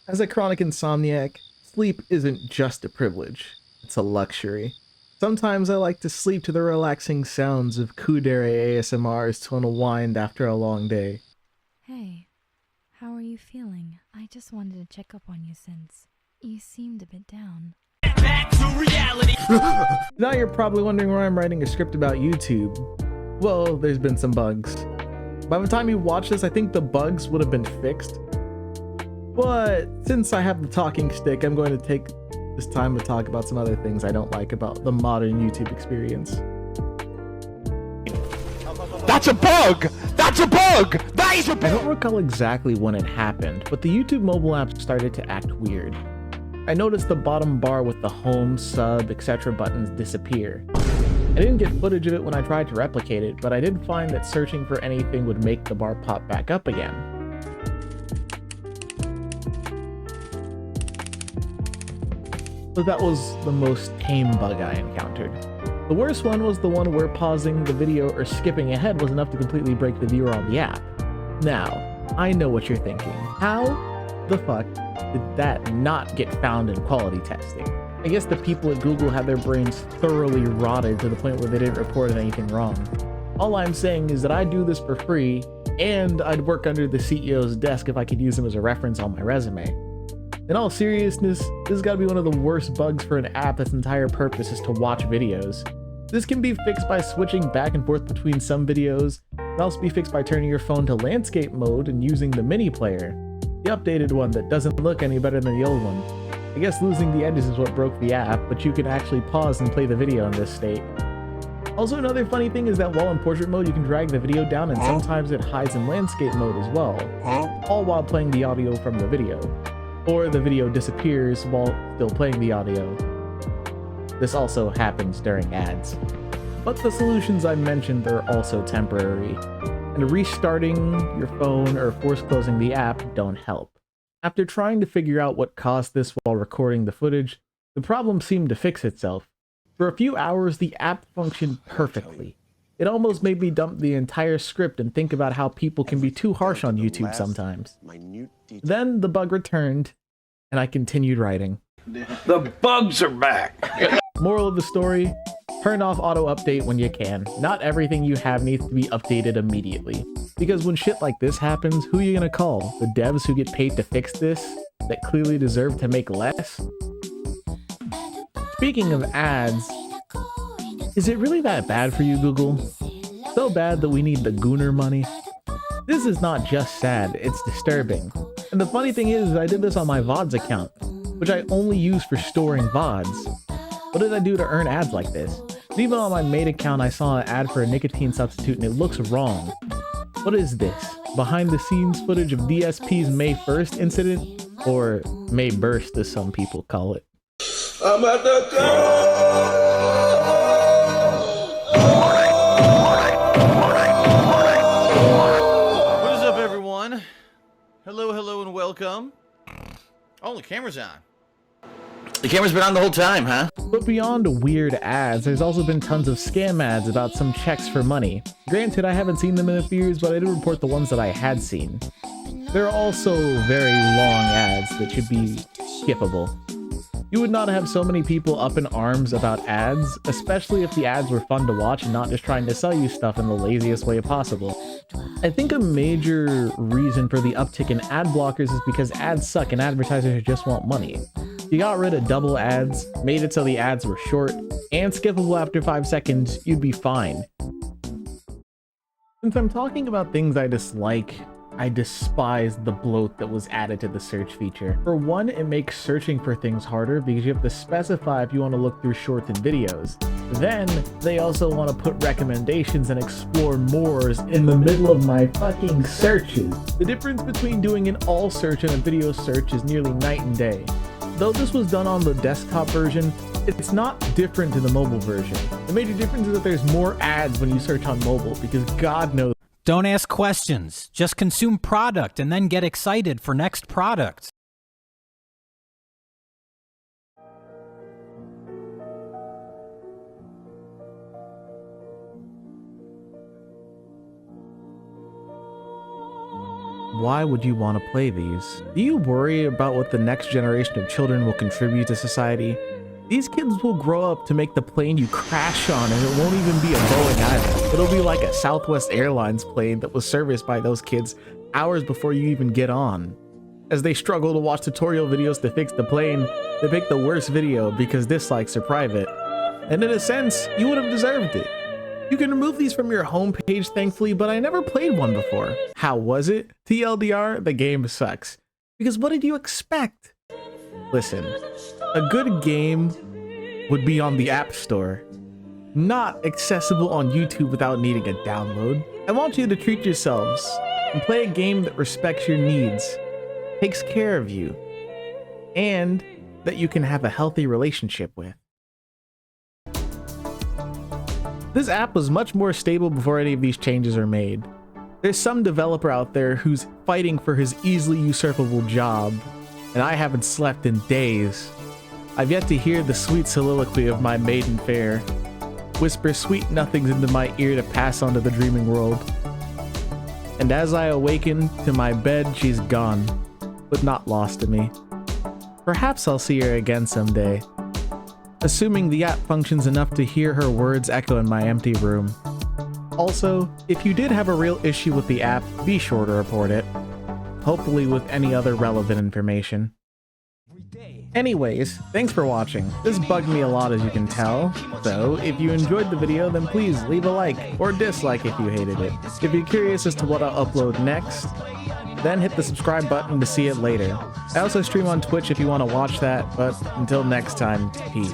As a chronic insomniac, sleep isn't just a privilege, it's a luxury. Sometimes I like to sleep to the relaxing sounds of Kudere ASMRs to unwind after a long day. Hey, how are you feeling? I just wanted to check up on you since you seemed a bit down. Back to reality. Now you're probably wondering why I'm writing a script about YouTube. Well, there's been some bugs. By the time you watch this, I think the bugs would have been fixed. But since I have the talking stick, I'm going to take this time to talk about some other things I don't like about the modern YouTube experience. That's a bug! That's a bug! That is a I bug! don't recall exactly when it happened, but the YouTube mobile app started to act weird. I noticed the bottom bar with the home, sub, etc. buttons disappear. I didn't get footage of it when I tried to replicate it, but I did find that searching for anything would make the bar pop back up again. But that was the most tame bug I encountered. The worst one was the one where pausing the video or skipping ahead was enough to completely break the viewer on the app. Now, I know what you're thinking. How the fuck did that not get found in quality testing? I guess the people at Google had their brains thoroughly rotted to the point where they didn't report anything wrong. All I'm saying is that I do this for free, and I'd work under the CEO's desk if I could use him as a reference on my resume. In all seriousness, this has got to be one of the worst bugs for an app that's entire purpose is to watch videos. This can be fixed by switching back and forth between some videos. It can also be fixed by turning your phone to landscape mode and using the mini player, the updated one that doesn't look any better than the old one. I guess losing the edges is what broke the app, but you can actually pause and play the video in this state. Also, another funny thing is that while in portrait mode you can drag the video down and sometimes it hides in landscape mode as well, all while playing the audio from the video. Or the video disappears while still playing the audio. This also happens during ads. But the solutions I mentioned are also temporary, and restarting your phone or force closing the app don't help. After trying to figure out what caused this while recording the footage, the problem seemed to fix itself. For a few hours, the app functioned perfectly. It almost made me dump the entire script and think about how people can be too harsh on YouTube sometimes. Then the bug returned, and I continued writing. The bugs are back! Moral of the story, turn off auto update when you can. Not everything you have needs to be updated immediately. Because when shit like this happens, who are you gonna call? The devs who get paid to fix this, that clearly deserve to make less? Speaking of ads, is it really that bad for you, Google? So bad that we need the Gooner money? This is not just sad, it's disturbing. And the funny thing is, I did this on my VODs account, which I only use for storing VODs. What did I do to earn ads like this? And even on my main account, I saw an ad for a nicotine substitute and it looks wrong. What is this? Behind the scenes footage of DSP's May 1st incident? Or May Burst as some people call it. I'm at the top! What is up, everyone? Hello, and welcome. Oh, the camera's on. The camera's been on the whole time, huh? But beyond weird ads, there's also been tons of scam ads about some checks for money. Granted, I haven't seen them in a few years, but I did report the ones that I had seen. There are also very long ads that should be skippable. You would not have so many people up in arms about ads, especially if the ads were fun to watch and not just trying to sell you stuff in the laziest way possible. I think a major reason for the uptick in ad blockers is because ads suck and advertisers just want money. You got rid of double ads, made it so the ads were short, and skippable after 5 seconds, you'd be fine. Since I'm talking about things I dislike, I despise the bloat that was added to the search feature. For one, it makes searching for things harder because you have to specify if you want to look through shorts and videos. Then, they also want to put recommendations and explore mores in the middle of my fucking searches. The difference between doing an all search and a video search is nearly night and day. Though this was done on the desktop version, it's not different to the mobile version. The major difference is that there's more ads when you search on mobile because God knows. Don't ask questions. Just consume product and then get excited for next product. why would you want to play these? Do you worry about what the next generation of children will contribute to society? These kids will grow up to make the plane you crash on, and it won't even be a Boeing either. It'll be like a Southwest Airlines plane that was serviced by those kids hours before you even get on. As they struggle to watch tutorial videos to fix the plane, they pick the worst video because dislikes are private. And in a sense, you would have deserved it. You can remove these from your homepage, thankfully, but I never played one before. How was it? TLDR, the game sucks. Because what did you expect? Listen, a good game would be on the App Store, not accessible on YouTube without needing a download. I want you to treat yourselves and play a game that respects your needs, takes care of you, and that you can have a healthy relationship with. This app was much more stable before any of these changes are made. There's some developer out there who's fighting for his easily usurpable job, and I haven't slept in days. I've yet to hear the sweet soliloquy of my maiden fair, whisper sweet nothings into my ear to pass on to the dreaming world. And as I awaken to my bed, she's gone, but not lost to me. Perhaps I'll see her again someday, assuming the app functions enough to hear her words echo in my empty room. Also, if you did have a real issue with the app, be sure to report it, hopefully with any other relevant information. Anyways, thanks for watching. This bugged me a lot, as you can tell, so if you enjoyed the video, then please leave a like or dislike if you hated it. If you're curious as to what I'll upload next, then hit the subscribe button to see it later. I also stream on Twitch if you want to watch that, but until next time, peace.